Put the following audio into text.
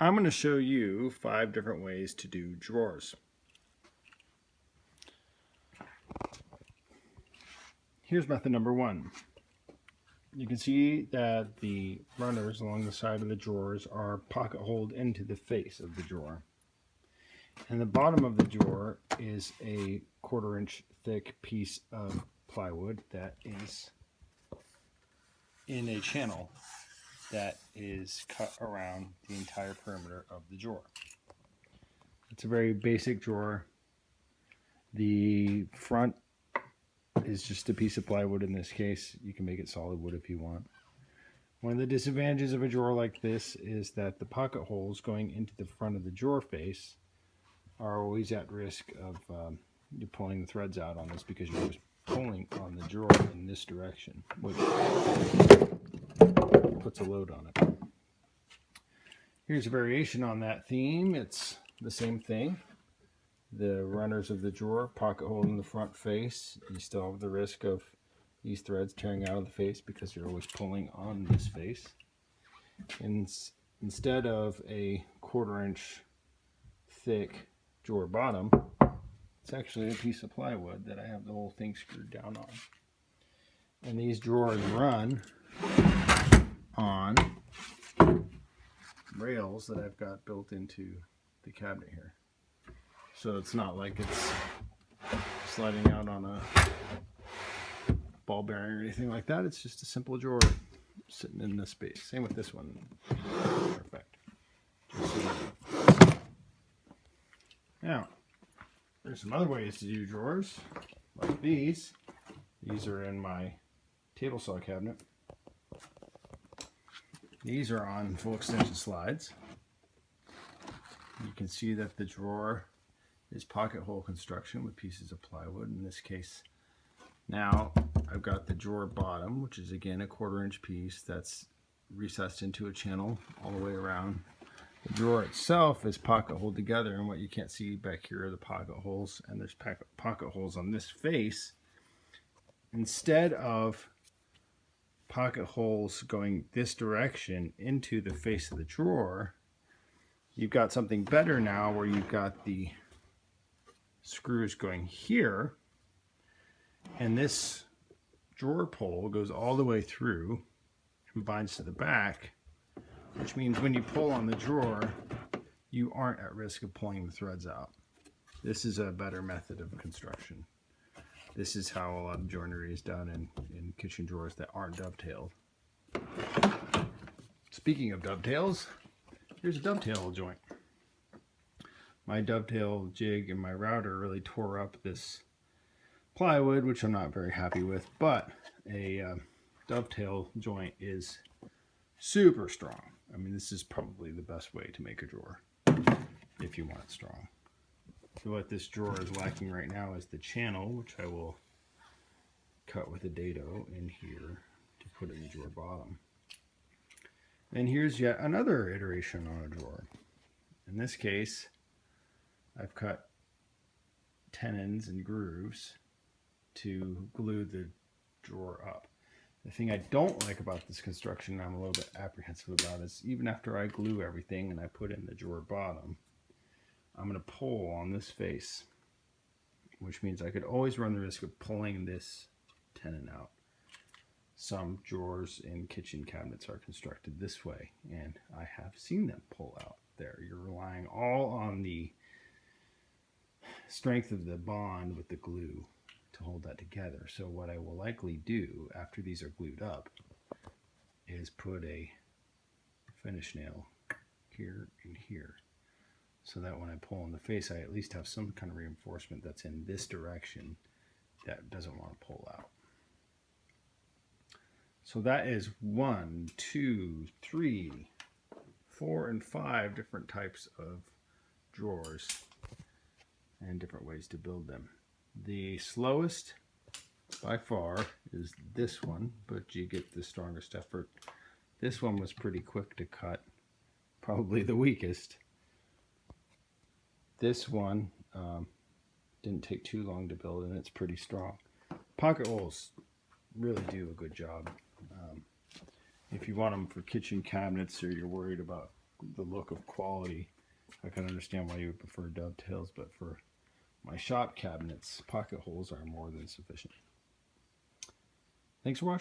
I'm going to show you 5 different ways to do drawers. Here's method number 1. You can see that the runners along the side of the drawers are pocket holed into the face of the drawer. And the bottom of the drawer is a 1/4 inch thick piece of plywood that is in a channel that is cut around the entire perimeter of the drawer. It's a very basic drawer. The front is just a piece of plywood in this case. You can make it solid wood if you want. One of the disadvantages of a drawer like this is that the pocket holes going into the front of the drawer face are always at risk of you pulling the threads out on this, because you're just pulling on the drawer in this direction, which puts a load on it. Here's a variation on that theme. It's the same thing. The runners of the drawer, pocket hole in the front face. You still have the risk of these threads tearing out of the face because you're always pulling on this face. And instead of a 1/4 inch thick drawer bottom, it's actually a piece of plywood that I have the whole thing screwed down on. And these drawers run on rails that I've got built into the cabinet here. So it's not like it's sliding out on a ball bearing or anything like that. It's just a simple drawer sitting in this space. Same with this one. Perfect. Now, there's some other ways to do drawers, like these. These are in my table saw cabinet. These are on full extension slides. You can see that the drawer is pocket hole construction with pieces of plywood in this case. Now I've got the drawer bottom, which is again a 1/4 inch piece that's recessed into a channel all the way around. The drawer itself is pocket holed together, and what you can't see back here are the pocket holes, and there's pocket holes on this face. Instead of pocket holes going this direction into the face of the drawer, you've got something better now where you've got the screws going here, and this drawer pole goes all the way through and binds to the back, which means when you pull on the drawer, you aren't at risk of pulling the threads out. This is a better method of construction. This is how a lot of joinery is done in kitchen drawers that aren't dovetailed. Speaking of dovetails, here's a dovetail joint. My dovetail jig and my router really tore up this plywood, which I'm not very happy with, but a dovetail joint is super strong. I mean, this is probably the best way to make a drawer if you want it strong. So what this drawer is lacking right now is the channel, which I will cut with a dado in here to put in the drawer bottom. And here's yet another iteration on a drawer. In this case, I've cut tenons and grooves to glue the drawer up. The thing I don't like about this construction, I'm a little bit apprehensive about, is even after I glue everything and I put in the drawer bottom, I'm going to pull on this face, which means I could always run the risk of pulling this tenon out. Some drawers in kitchen cabinets are constructed this way, and I have seen them pull out there. You're relying all on the strength of the bond with the glue to hold that together. So what I will likely do after these are glued up is put a finish nail here and here, so that when I pull on the face, I at least have some kind of reinforcement that's in this direction that doesn't want to pull out. So that is 1, 2, 3, 4, and 5 different types of drawers and different ways to build them. The slowest by far is this one, but you get the strongest effort. This one was pretty quick to cut, probably the weakest. This one didn't take too long to build, and it's pretty strong. Pocket holes really do a good job. If you want them for kitchen cabinets, or you're worried about the look of quality, I can understand why you would prefer dovetails, but for my shop cabinets, pocket holes are more than sufficient. Thanks for watching.